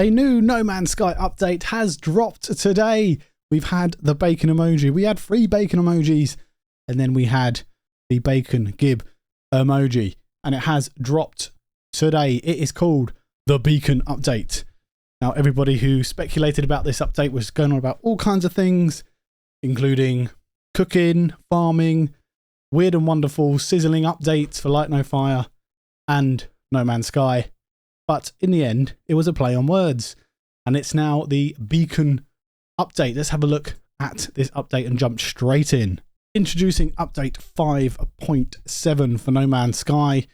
A new No Man's Sky update has dropped today. We've had the bacon emoji. We had 3 bacon emojis, and then we had the bacon gib emoji, and it has dropped today. It is called the Beacon Update. Now, everybody who speculated about this update was going on about all kinds of things, including cooking, farming, weird and wonderful sizzling updates for Light No Fire and No Man's Sky. But in the end, it was a play on words, and it's now the Beacon Update. Let's have a look at this update and jump straight in. Introducing update 5.7 for No Man's Sky.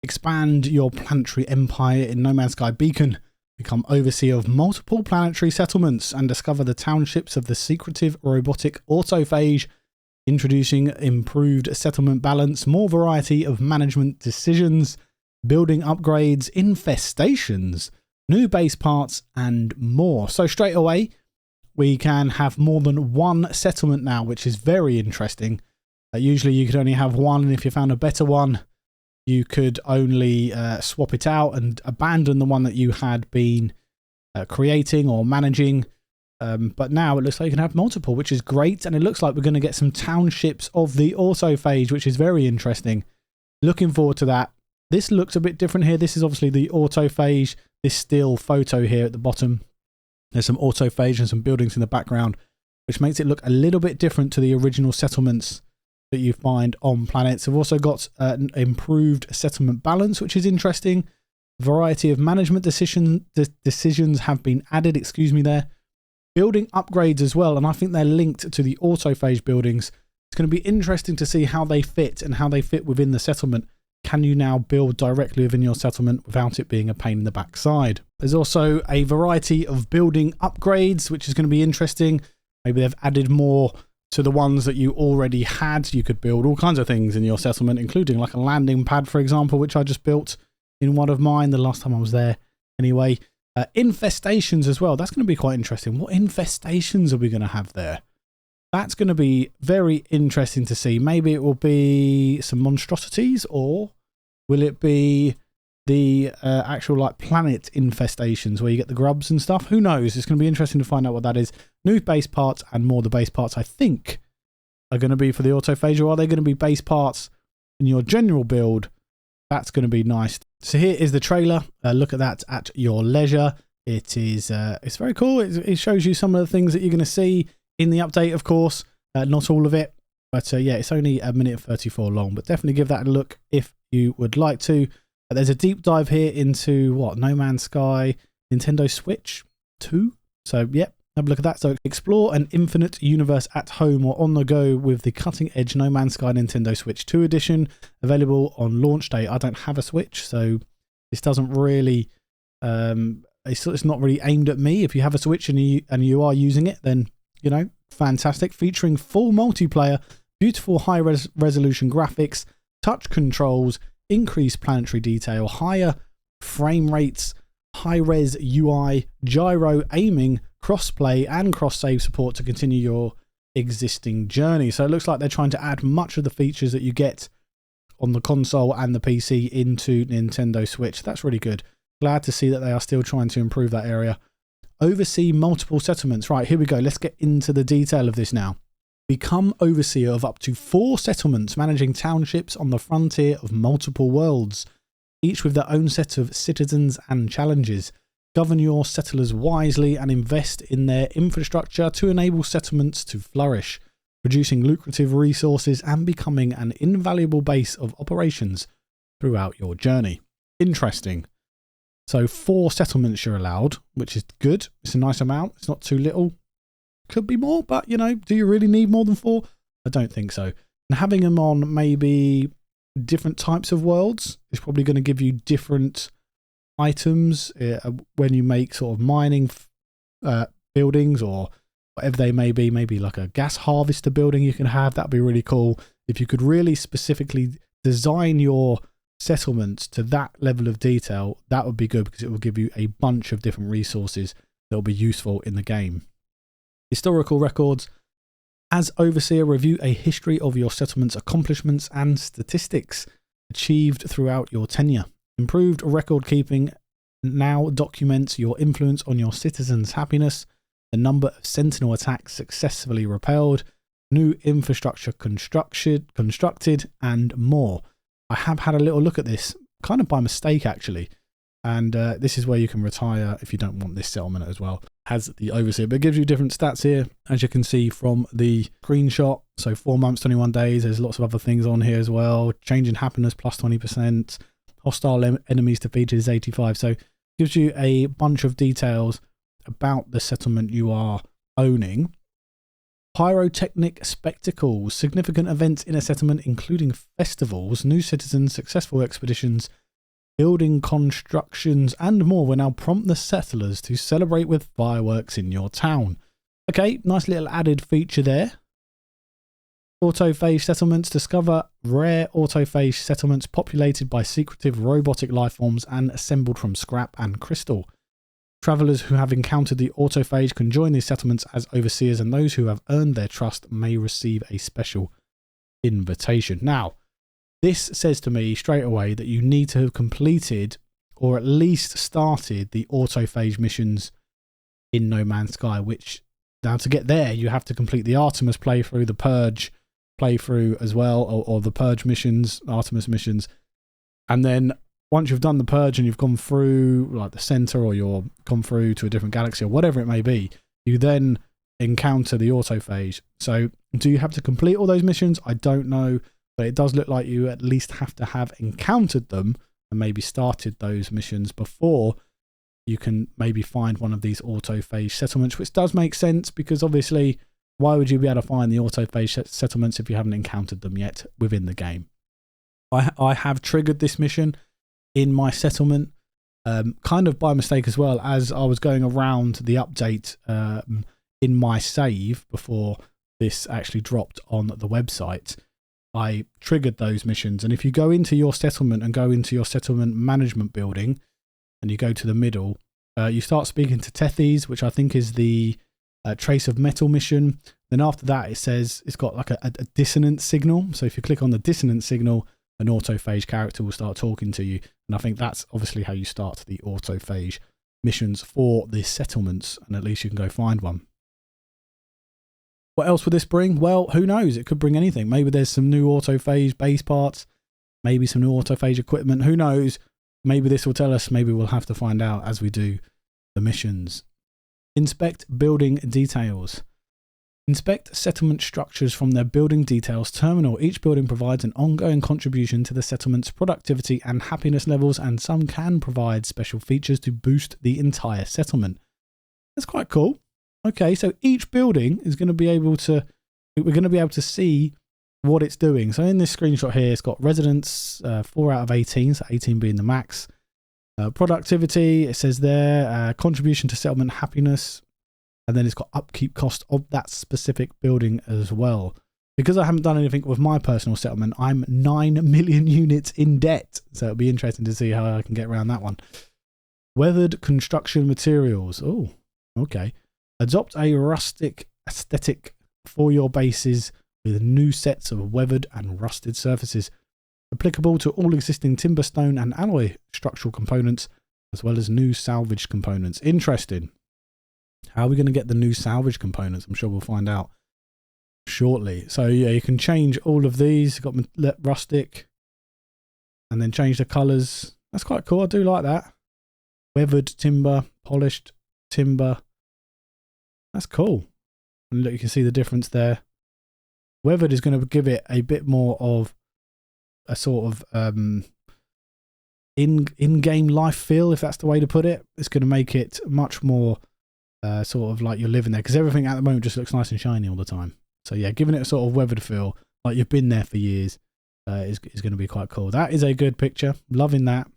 Expand your planetary empire in No Man's Sky Beacon. Become overseer of multiple planetary settlements and discover the townships of the secretive robotic Autophase. Introducing improved settlement balance, more variety of management decisions, building upgrades, infestations, new base parts, and more. So straight away, we can have more than one settlement now, which is very interesting. Usually you could only have one, and if you found a better one, you could only swap it out and abandon the one that you had been creating or managing. But now it looks like you can have multiple, which is great. And it looks like we're going to get some townships of the Autophase, which is very interesting. Looking forward to that. This looks a bit different here. This is obviously the Autophase, this still photo here at the bottom. There's some Autophase and some buildings in the background, which makes it look a little bit different to the original settlements that you find on planets. We've also got an improved settlement balance, which is interesting. Variety of management decisions have been added, there. Building upgrades as well, and I think they're linked to the Autophase buildings. It's going to be interesting to see how they fit and how they fit within the settlement. Can you now build directly within your settlement without it being a pain in the backside? There's also a variety of building upgrades, which is going to be interesting. Maybe they've added more to the ones that you already had. You could build all kinds of things in your settlement, including like a landing pad, for example, which I just built in one of mine the last time I was there. Anyway, infestations as well. That's going to be quite interesting. What infestations are we going to have there? That's going to be very interesting to see. Maybe it will be some monstrosities, or will it be the actual like planet infestations where you get the grubs and stuff? Who knows? It's going to be interesting to find out what that is. New base parts, and more of the base parts I think are going to be for the Autophage, or are they going to be base parts in your general build? That's going to be nice. So here is the trailer. Look at that at your leisure. It is it's very cool. It shows you some of the things that you're going to see in the update, of course. Not all of it, but yeah, it's only 1:34 long, but definitely give that a look if you would like to. There's a deep dive here into what? No Man's Sky Nintendo Switch 2. So yep, have a look at that. So explore an infinite universe at home or on the go with the cutting edge No Man's Sky Nintendo Switch 2 edition, available on launch day. I don't have a Switch, so this doesn't really it's not really aimed at me. If you have a Switch and you are using it, then you know, fantastic. Featuring full multiplayer, beautiful high resolution graphics, touch controls, increased planetary detail, higher frame rates, high-res UI, gyro aiming, crossplay and cross-save support to continue your existing journey. So it looks like they're trying to add much of the features that you get on the console and the PC into Nintendo Switch. That's really good. Glad to see that they are still trying to improve that area. Oversee multiple settlements. Right, here we go. Let's get into the detail of this now. Become overseer of up to 4 settlements, managing townships on the frontier of multiple worlds, each with their own set of citizens and challenges. Govern your settlers wisely and invest in their infrastructure to enable settlements to flourish, producing lucrative resources and becoming an invaluable base of operations throughout your journey. Interesting. So 4 settlements you're allowed, which is good. It's a nice amount. It's not too little. Could be more, but you know, do you really need more than 4? I don't think so. And having them on maybe different types of worlds is probably going to give you different items when you make sort of mining buildings or whatever they may be. Maybe like a gas harvester building you can have. That'd be really cool. If you could really specifically design your settlements to that level of detail, that would be good, because it will give you a bunch of different resources that will be useful in the game. Historical records. As overseer, review a history of your settlement's accomplishments and statistics achieved throughout your tenure. Improved record keeping now documents your influence on your citizens' happiness, the number of sentinel attacks successfully repelled, new infrastructure constructed, and more. I have had a little look at this, kind of by mistake actually, and this is where you can retire if you don't want this settlement as well. Has the overseer, but it gives you different stats here, as you can see from the screenshot. So 4 months, 21 days. There's lots of other things on here as well. Change in happiness plus 20%. Hostile enemies defeated is 85. So it gives you a bunch of details about the settlement you are owning. Pyrotechnic spectacles, significant events in a settlement, including festivals, new citizens, successful expeditions, building constructions, and more will now prompt the settlers to celebrate with fireworks in your town. Okay, nice little added feature there. Autophase settlements. Discover rare autophase settlements populated by secretive robotic lifeforms and assembled from scrap and crystal. Travelers who have encountered the autophage can join these settlements as overseers, and those who have earned their trust may receive a special invitation. Now, this says to me straight away that you need to have completed or at least started the autophage missions in No Man's Sky, which now to get there, you have to complete the Artemis playthrough, the Purge playthrough as well, or the Purge missions, Artemis missions. And then once you've done the Purge and you've gone through like the center, or you're gone through to a different galaxy or whatever it may be, you then encounter the autophage. So do you have to complete all those missions? I don't know. But it does look like you at least have to have encountered them and maybe started those missions before you can maybe find one of these autophage settlements, which does make sense, because obviously why would you be able to find the autophage settlements if you haven't encountered them yet within the game? I have triggered this mission in my settlement, kind of by mistake as well, as I was going around the update in my save before this actually dropped on the website. I triggered those missions, and if you go into your settlement and go into your settlement management building and you go to the middle, you start speaking to Tethys, which I think is the trace of metal mission. Then after that, it says it's got like a dissonance signal. So if you click on the dissonance signal, an autophage character will start talking to you, and I think that's obviously how you start the autophage missions for the settlements, and at least you can go find one. What else would this bring? Well, who knows? It could bring anything. Maybe there's some new autophage base parts, maybe some new autophage equipment. Who knows? Maybe this will tell us. Maybe we'll have to find out as we do the missions. Inspect building details. Inspect settlement structures from their building details terminal. Each building provides an ongoing contribution to the settlement's productivity and happiness levels, and some can provide special features to boost the entire settlement. That's quite cool. Okay, so each building is going to be able to, we're going to be able to see what it's doing. So in this screenshot here, it's got residents, 4 out of 18, so 18 being the max. Productivity, it says there, contribution to settlement happiness, and then it's got upkeep cost of that specific building as well. Because I haven't done anything with my personal settlement, I'm 9 million units in debt. So it'll be interesting to see how I can get around that one. Weathered construction materials. Oh, okay. Adopt a rustic aesthetic for your bases with new sets of weathered and rusted surfaces, applicable to all existing timber, stone, and alloy structural components, as well as new salvage components. Interesting. How are we going to get the new salvage components? I'm sure we'll find out shortly. So yeah, you can change all of these. You've got rustic, and then change the colours. That's quite cool. I do like that. Weathered timber, polished timber. That's cool. And look, you can see the difference there. Weathered is going to give it a bit more of a sort of in-game life feel, if that's the way to put it. It's going to make it much more sort of like you're living there, because everything at the moment just looks nice and shiny all the time. So yeah, giving it a sort of weathered feel, like you've been there for years, is going to be quite cool. That is a good picture. Loving that.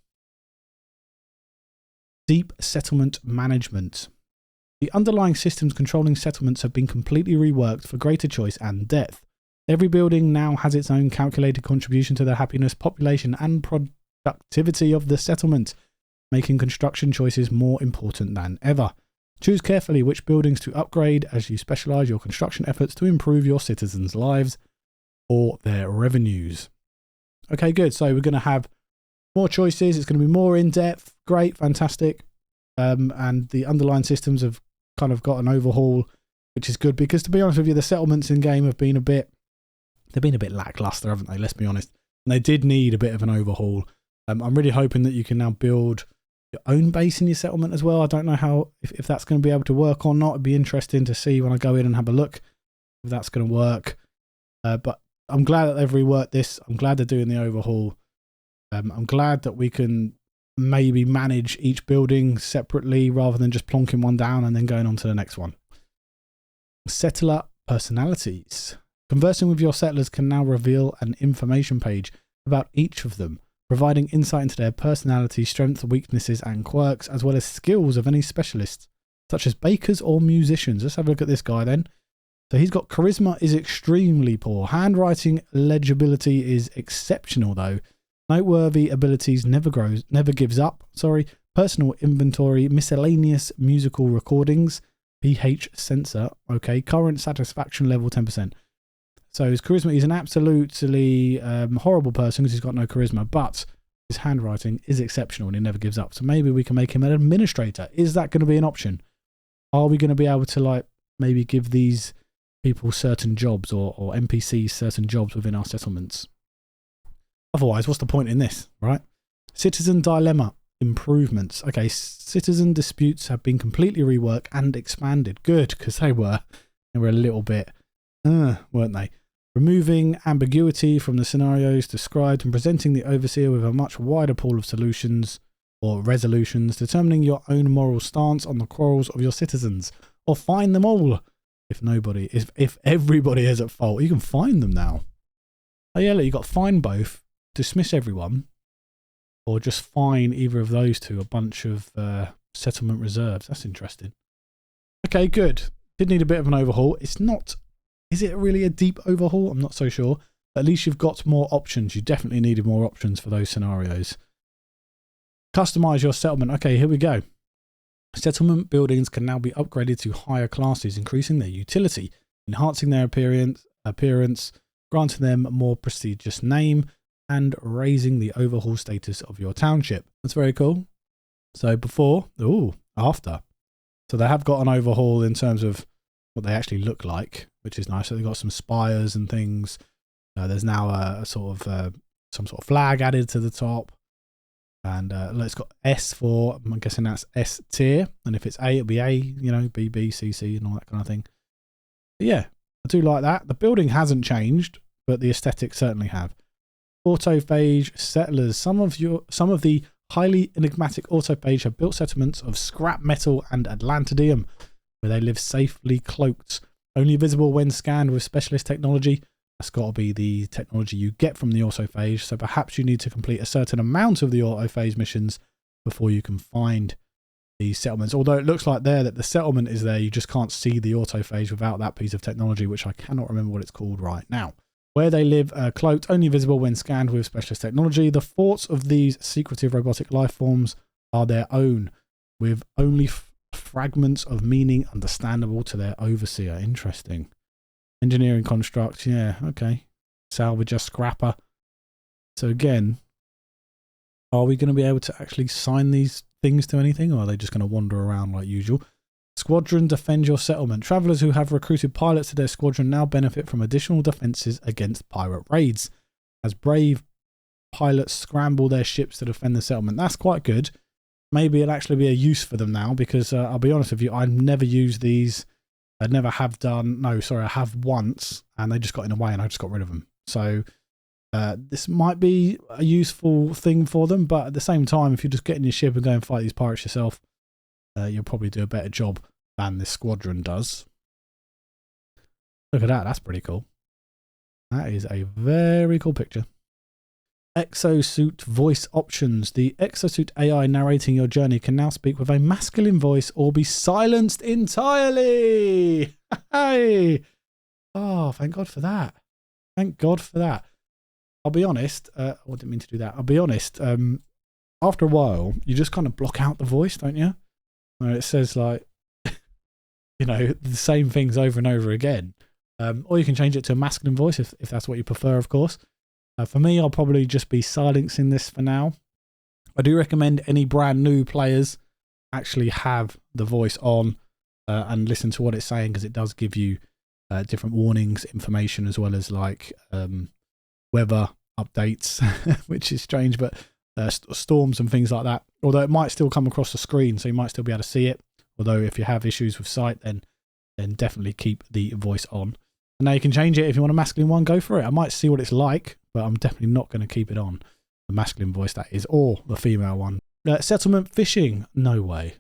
Deep settlement management. The underlying systems controlling settlements have been completely reworked for greater choice and depth. Every building now has its own calculated contribution to the happiness, population, and productivity of the settlement, making construction choices more important than ever. Choose carefully which buildings to upgrade as you specialize your construction efforts to improve your citizens' lives or their revenues. Okay, good. So we're going to have More choices. It's going to be more in-depth. Great, fantastic. And the underlying systems have kind of got an overhaul, which is good because, to be honest with you, the settlements in game have been a bit lackluster, haven't they? Let's be honest. And they did need a bit of an overhaul. I'm really hoping that you can now build your own base in your settlement as well. I don't know how if that's going to be able to work or not. It'd be interesting to see when I go in and have a look if that's going to work. But I'm glad that they've reworked this. I'm glad they're doing the overhaul. I'm glad that we can maybe manage each building separately rather than just plonking one down and then going on to the next one. Settler personalities. Conversing with your settlers can now reveal an information page about each of them, providing insight into their personality, strengths, weaknesses, and quirks, as well as skills of any specialists, such as bakers or musicians. Let's have a look at this guy then. So he's got charisma is extremely poor. Handwriting legibility is exceptional though. Noteworthy abilities never gives up. Personal inventory, miscellaneous musical recordings, pH sensor. Okay, current satisfaction level 10%. So his charisma, he's an absolutely horrible person because he's got no charisma, but his handwriting is exceptional and he never gives up. So maybe we can make him an administrator. Is that going to be an option? Are we going to be able to like maybe give these people certain jobs or NPCs certain jobs within our settlements? Otherwise, what's the point in this, right? Citizen dilemma improvements. Okay, citizen disputes have been completely reworked and expanded. Good, because they were a little bit, weren't they? Removing ambiguity from the scenarios described and presenting the overseer with a much wider pool of solutions or resolutions, determining your own moral stance on the quarrels of your citizens, or fine them all. If everybody is at fault, you can fine them now. Oh yeah, look, you got fine both, dismiss everyone, or just fine either of those two a bunch of settlement reserves. That's interesting. Okay, good. Did need a bit of an overhaul. It's not. Is it really a deep overhaul? I'm not so sure. At least you've got more options. You definitely needed more options for those scenarios. Customize your settlement. Okay, here we go. Settlement buildings can now be upgraded to higher classes, increasing their utility, enhancing their appearance, granting them a more prestigious name, and raising the overhaul status of your township. That's very cool. So before, after. So they have got an overhaul in terms of what they actually look like, which is nice. So they've got some spires and things. There's now a sort of some sort of flag added to the top. And it's got S for, I'm guessing that's S tier. And if it's A, it'll be A, you know, B, B, C, C, and all that kind of thing. But yeah, I do like that. The building hasn't changed, but the aesthetics certainly have. Autophase settlers. Some of the highly enigmatic autophage have built settlements of scrap metal and Atlantidium, where they live safely cloaked, only visible when scanned with specialist technology. That's got to be the technology you get from the autophage, so perhaps you need to complete a certain amount of the autophage missions before you can find these settlements. Although it looks like there that the settlement is there, you just can't see the autophage without that piece of technology, which I cannot remember what it's called right now. Where they live, cloaked, only visible when scanned with specialist technology. The thoughts of these secretive robotic life forms are their own, with only fragments of meaning understandable to their overseer. Interesting. Engineering construct, yeah, okay. Salvager, scrapper. So again, are we going to be able to actually sign these things to anything, or are they just going to wander around like usual? Squadron, defend your settlement. Travelers who have recruited pilots to their squadron now benefit from additional defenses against pirate raids, as brave pilots scramble their ships to defend the settlement. That's quite good. Maybe it'll actually be a use for them now, because I'll be honest with you, I've never used these. I never have done. No, sorry, I have once, and they just got in the way, and I just got rid of them. So this might be a useful thing for them, but at the same time, if you just get in your ship and go and fight these pirates yourself, you'll probably do a better job than this squadron does. Look at that. That's pretty cool. That is a very cool picture. Exosuit voice options. The Exosuit AI narrating your journey can now speak with a masculine voice or be silenced entirely. Hey! Oh, thank God for that. Thank God for that. I'll be honest. I didn't mean to do that. I'll be honest. After a while, you just kind of block out the voice, don't you? Where it says like, you know, the same things over and over again. Or you can change it to a masculine voice if that's what you prefer, of course. For me, I'll probably just be silencing this for now. I do recommend any brand new players actually have the voice on and listen to what it's saying, because it does give you different warnings, information, as well as like weather updates, which is strange, but storms and things like that. Although it might still come across the screen, so you might still be able to see it. Although if you have issues with sight, then definitely keep the voice on. And now you can change it if you want a masculine one. Go for it. I might see what it's like, but I'm definitely not going to keep it on. The masculine voice, that is, or the female one. Settlement fishing. No way.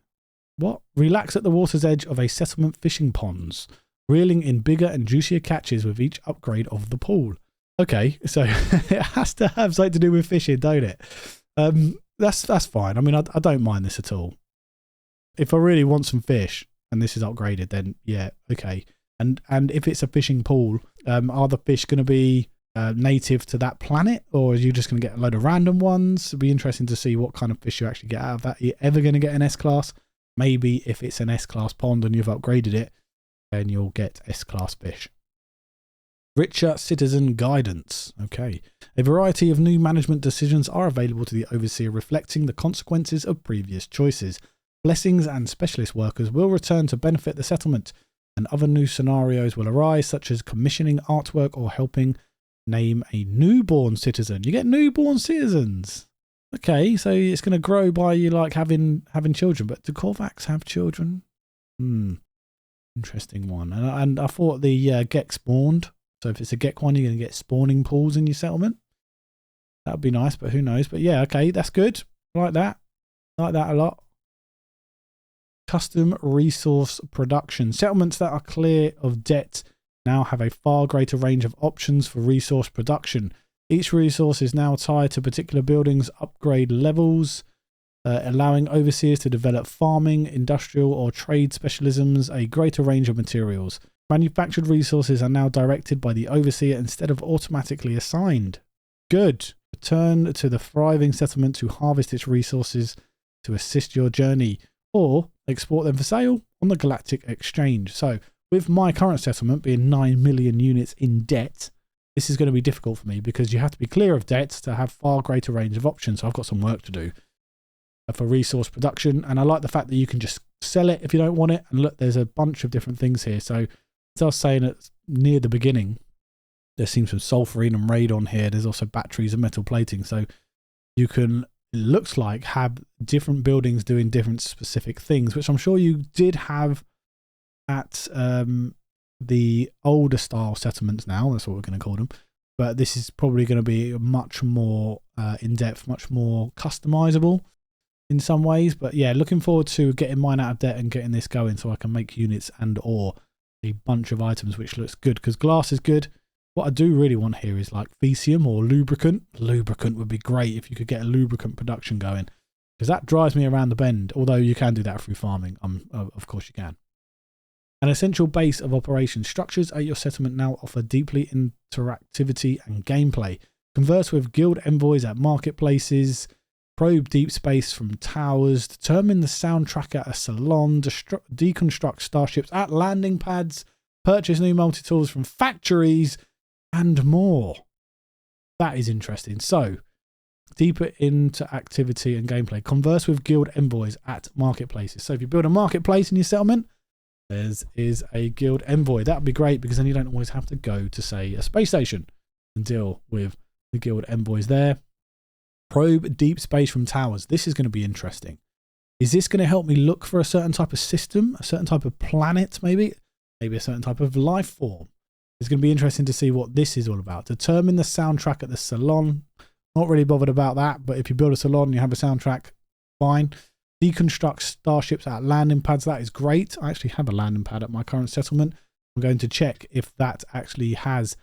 What? Relax at the water's edge of a settlement fishing ponds, reeling in bigger and juicier catches with each upgrade of the pool. Okay, so it has to have something to do with fishing, don't it? That's fine. I mean, I don't mind this at all. If I really want some fish and this is upgraded, then yeah, okay. And if it's a fishing pool, are the fish going to be native to that planet, or are you just going to get a load of random ones? It'll be interesting to see what kind of fish you actually get out of that. Are you ever going to get an S-Class? Maybe if it's an S-Class pond and you've upgraded it, then you'll get S-Class fish. Richer citizen guidance. Okay. A variety of new management decisions are available to the overseer, reflecting the consequences of previous choices. Blessings and specialist workers will return to benefit the settlement, and other new scenarios will arise, such as commissioning artwork or helping name a newborn citizen. You get newborn citizens. Okay, so it's going to grow by you like having children. But do Korvax have children? Interesting one. And I thought the Gek spawned. So if it's a Gek one, you're going to get spawning pools in your settlement. That would be nice, but who knows? But yeah, okay, that's good. I like that. I like that a lot. Custom resource production. Settlements that are clear of debt now have a far greater range of options for resource production. Each resource is now tied to particular buildings' upgrade levels, allowing overseers to develop farming, industrial or trade specialisms, a greater range of materials. Manufactured resources are now directed by the overseer instead of automatically assigned. Good. Return to the thriving settlement to harvest its resources to assist your journey, or export them for sale on the Galactic Exchange. So with my current settlement being 9 million units in debt, this is going to be difficult for me, because you have to be clear of debt to have far greater range of options. So I've got some work to do for resource production. And I like the fact that you can just sell it if you don't want it. And look, there's a bunch of different things here. So as I was saying at near the beginning, there seems some sulfurine and radon here. There's also batteries and metal plating. So you can, it looks like, have different buildings doing different specific things, which I'm sure you did have at the older style settlements now. That's what we're going to call them. But this is probably going to be much more in-depth, much more customizable in some ways. But yeah, looking forward to getting mine out of debt and getting this going so I can make units and or a bunch of items, which looks good, because glass is good. What I do really want here is like Fecium or lubricant. Lubricant would be great if you could get a lubricant production going, because that drives me around the bend. Although you can do that through farming. Of course you can. An essential base of operations. Structures at your settlement now offer deeply interactivity and gameplay. Converse with guild envoys at marketplaces. Probe deep space from towers. Determine the soundtrack at a salon. Deconstruct starships at landing pads. Purchase new multi-tools from factories. And more. That is interesting. So, deeper into activity and gameplay. Converse with guild envoys at marketplaces. So if you build a marketplace in your settlement, there is a guild envoy. That would be great, because then you don't always have to go to, say, a space station and deal with the guild envoys there. Probe deep space from towers. This is going to be interesting. Is this going to help me look for a certain type of system, a certain type of planet, maybe a certain type of life form? It's going to be interesting to see what this is all about. Determine the soundtrack at the salon. Not really bothered about that, but if you build a salon and you have a soundtrack, fine. Deconstruct starships at landing pads. That is great. I actually have a landing pad at my current settlement. I'm going to check if that actually has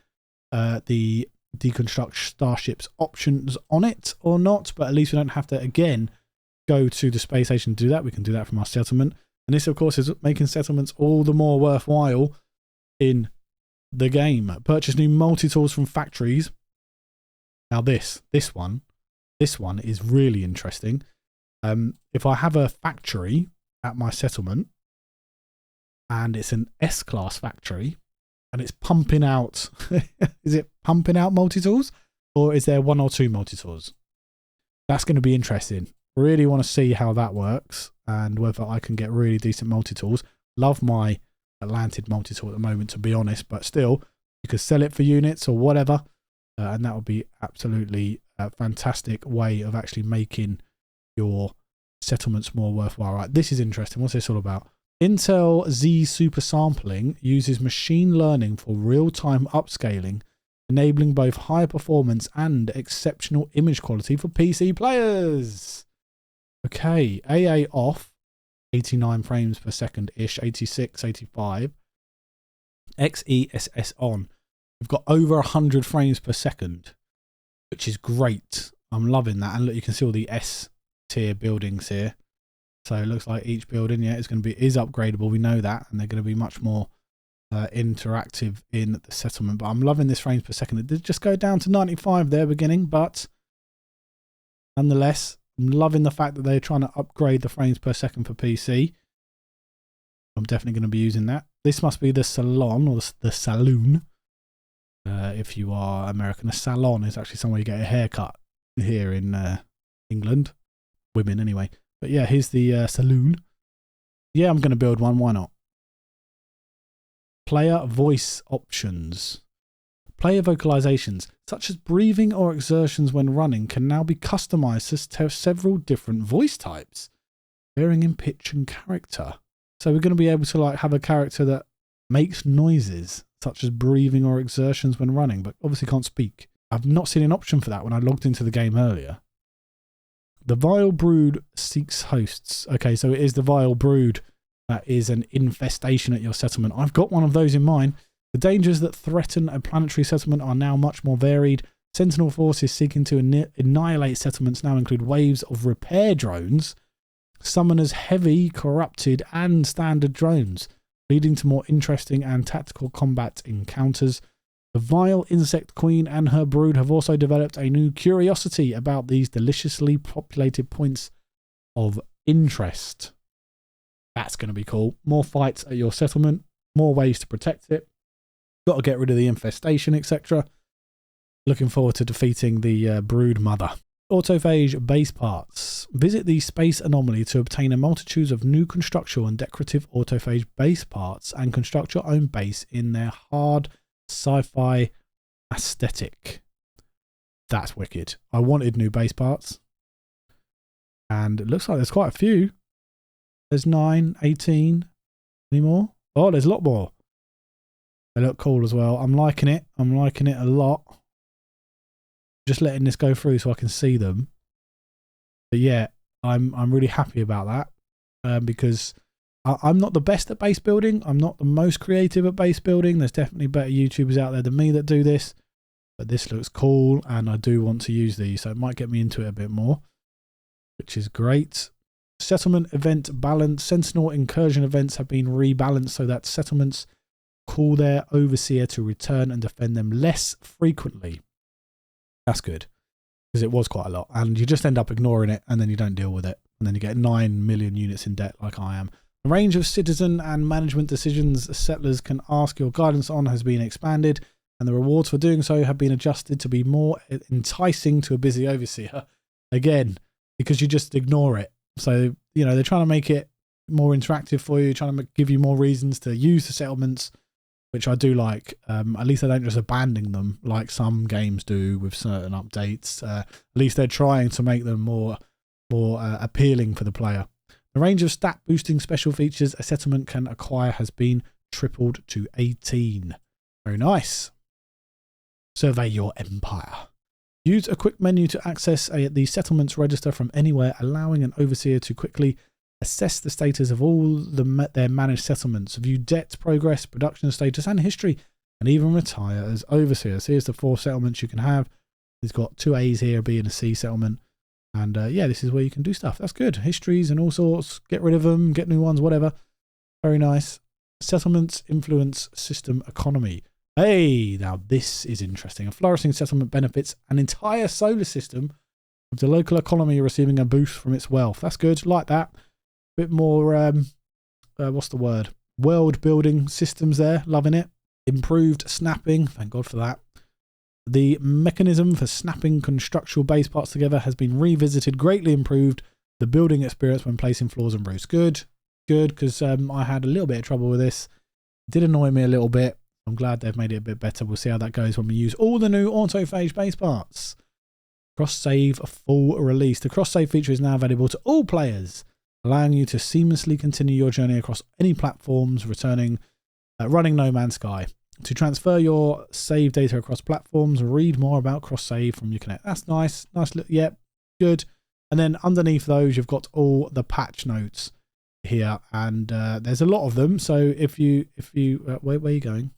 the deconstruct starships options on it or not, but at least we don't have to, again, go to the space station to do that. We can do that from our settlement. And this, of course, is making settlements all the more worthwhile in the game. Purchase new multi-tools from factories. Now this one is really interesting. If I have a factory at my settlement and it's an S-class factory and it's pumping out, is it pumping out multi-tools, or is there one or two multi-tools? That's going to be interesting. Really want to see how that works and whether I can get really decent multi-tools. Love my Atlantid multi-tool at the moment, to be honest, but still, you could sell it for units or whatever, and that would be absolutely a fantastic way of actually making your settlements more worthwhile. Right, this is interesting. What's this all about? Intel Z Super Sampling uses machine learning for real-time upscaling, enabling both high performance and exceptional image quality for PC players. Okay, AA off, 89 frames per second-ish, 86, 85. XESS on. We've got over 100 frames per second, which is great. I'm loving that. And look, you can see all the S tier buildings here. So it looks like each building, yeah, is upgradable. We know that, and they're going to be much more interactive in the settlement. But I'm loving this frames per second. It did just go down to 95 there beginning, but nonetheless, I'm loving the fact that they're trying to upgrade the frames per second for PC. I'm definitely going to be using that. This must be the salon or the saloon. If you are American, a salon is actually somewhere you get a haircut here in England. Women anyway. But yeah, here's the saloon. Yeah, I'm going to build one. Why not? Player voice options. Player vocalizations, such as breathing or exertions when running, can now be customized to several different voice types, varying in pitch and character. So we're going to be able to like have a character that makes noises, such as breathing or exertions when running, but obviously can't speak. I've not seen an option for that when I logged into the game earlier. The Vile Brood seeks hosts. Okay, so it is the Vile Brood that is an infestation at your settlement. I've got one of those in mine. The dangers that threaten a planetary settlement are now much more varied. Sentinel forces seeking to annihilate settlements now include waves of repair drones, summoners heavy, corrupted, and standard drones, leading to more interesting and tactical combat encounters. The Vile Insect Queen and her brood have also developed a new curiosity about these deliciously populated points of interest. That's going to be cool. More fights at your settlement, more ways to protect it. Got to get rid of the infestation, etc. Looking forward to defeating the brood mother. Autophase base parts. Visit the space anomaly to obtain a multitude of new constructional and decorative autophase base parts and construct your own base in their hard sci-fi aesthetic. That's wicked. I wanted new base parts. And it looks like there's quite a few. There's 9, 18. Any more? Oh, there's a lot more. They look cool as well. I'm liking it. I'm liking it a lot. Just letting this go through so I can see them. But yeah, I'm really happy about that because I'm not the best at base building. I'm not the most creative at base building. There's definitely better YouTubers out there than me that do this. But this looks cool and I do want to use these. So it might get me into it a bit more, which is great. Settlement event balance. Sentinel incursion events have been rebalanced so that settlements call their overseer to return and defend them less frequently. That's good, because it was quite a lot, and you just end up ignoring it, and then you don't deal with it, and then you get 9 million units in debt like I am. The range of citizen and management decisions settlers can ask your guidance on has been expanded, and the rewards for doing so have been adjusted to be more enticing to a busy overseer. Again, because you just ignore it. So, you know, they're trying to make it more interactive for you, trying to give you more reasons to use the settlements, which I do like. At least they don't just abandon them like some games do with certain updates. At least they're trying to make them more appealing for the player. The range of stat boosting special features a settlement can acquire has been tripled to 18. Very nice. Survey your empire. Use a quick menu to access the settlements register from anywhere, allowing an overseer to quickly assess the status of all their managed settlements, view debt progress, production status and history, and even retire as overseer. So here's the 4 settlements you can have. It's got 2 A's here, a B and a C settlement. And yeah, this is where you can do stuff. That's good. Histories and all sorts. Get rid of them, get new ones, whatever. Very nice. Settlements influence system economy. Hey, now this is interesting. A flourishing settlement benefits an entire solar system, with the local economy receiving a boost from its wealth. That's good. Like that. Bit more, what's the word? World building systems there. Loving it. Improved snapping. Thank God for that. The mechanism for snapping constructional base parts together has been revisited, greatly improved The building experience when placing floors and roofs. Good, because I had a little bit of trouble with this. It did annoy me a little bit. I'm glad they've made it a bit better. We'll see how that goes when we use all the new Autophase base parts. Crosssave full release. The Crosssave feature is now available to all players, allowing you to seamlessly continue your journey across any platforms, running No Man's Sky. To transfer your save data across platforms, read more about Crosssave from your Connect. That's nice. Yep, good. And then underneath those, you've got all the patch notes here, and there's a lot of them. So if you where are you going?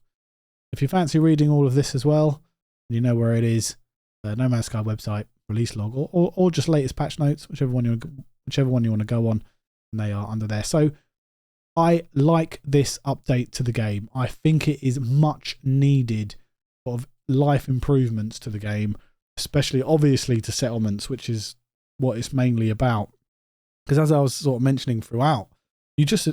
If you fancy reading all of this as well, you know where it is. The No Man's Sky website, release log, or just latest patch notes, whichever one you want to go on, and they are under there. So I like this update to the game. I think it is much needed sort of life improvements to the game, especially obviously to settlements, which is what it's mainly about. Because as I was sort of mentioning throughout, I just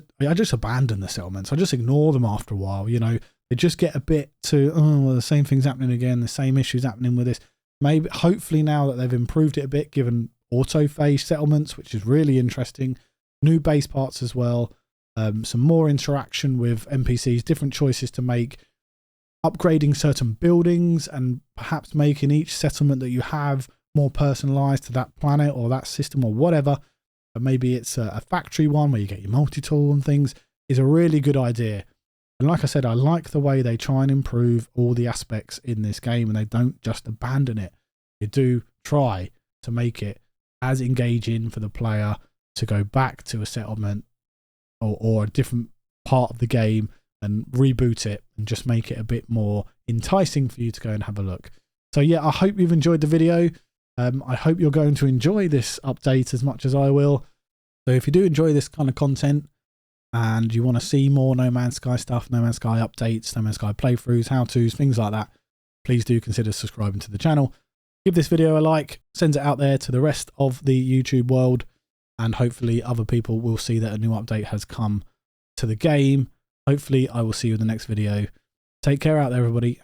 abandon the settlements. I just ignore them after a while. You know, they just get a bit to, oh, well, the same thing's happening again, the same issues happening with this. Maybe, hopefully now that they've improved it a bit, given auto-phase settlements, which is really interesting, new base parts as well, some more interaction with NPCs, different choices to make, upgrading certain buildings, and perhaps making each settlement that you have more personalized to that planet or that system or whatever. But maybe it's a factory one where you get your multi-tool and things, is a really good idea. And like I said, I like the way they try and improve all the aspects in this game, and they don't just abandon it. They do try to make it as engaging for the player to go back to a settlement or a different part of the game and reboot it and just make it a bit more enticing for you to go and have a look. So yeah, I hope you've enjoyed the video. I hope you're going to enjoy this update as much as I will. So if you do enjoy this kind of content and you want to see more No Man's Sky stuff, No Man's Sky updates, No Man's Sky playthroughs, how-tos, things like that, please do consider subscribing to the channel. Give this video a like, send it out there to the rest of the YouTube world, and hopefully other people will see that a new update has come to the game. Hopefully I will see you in the next video. Take care out there, everybody.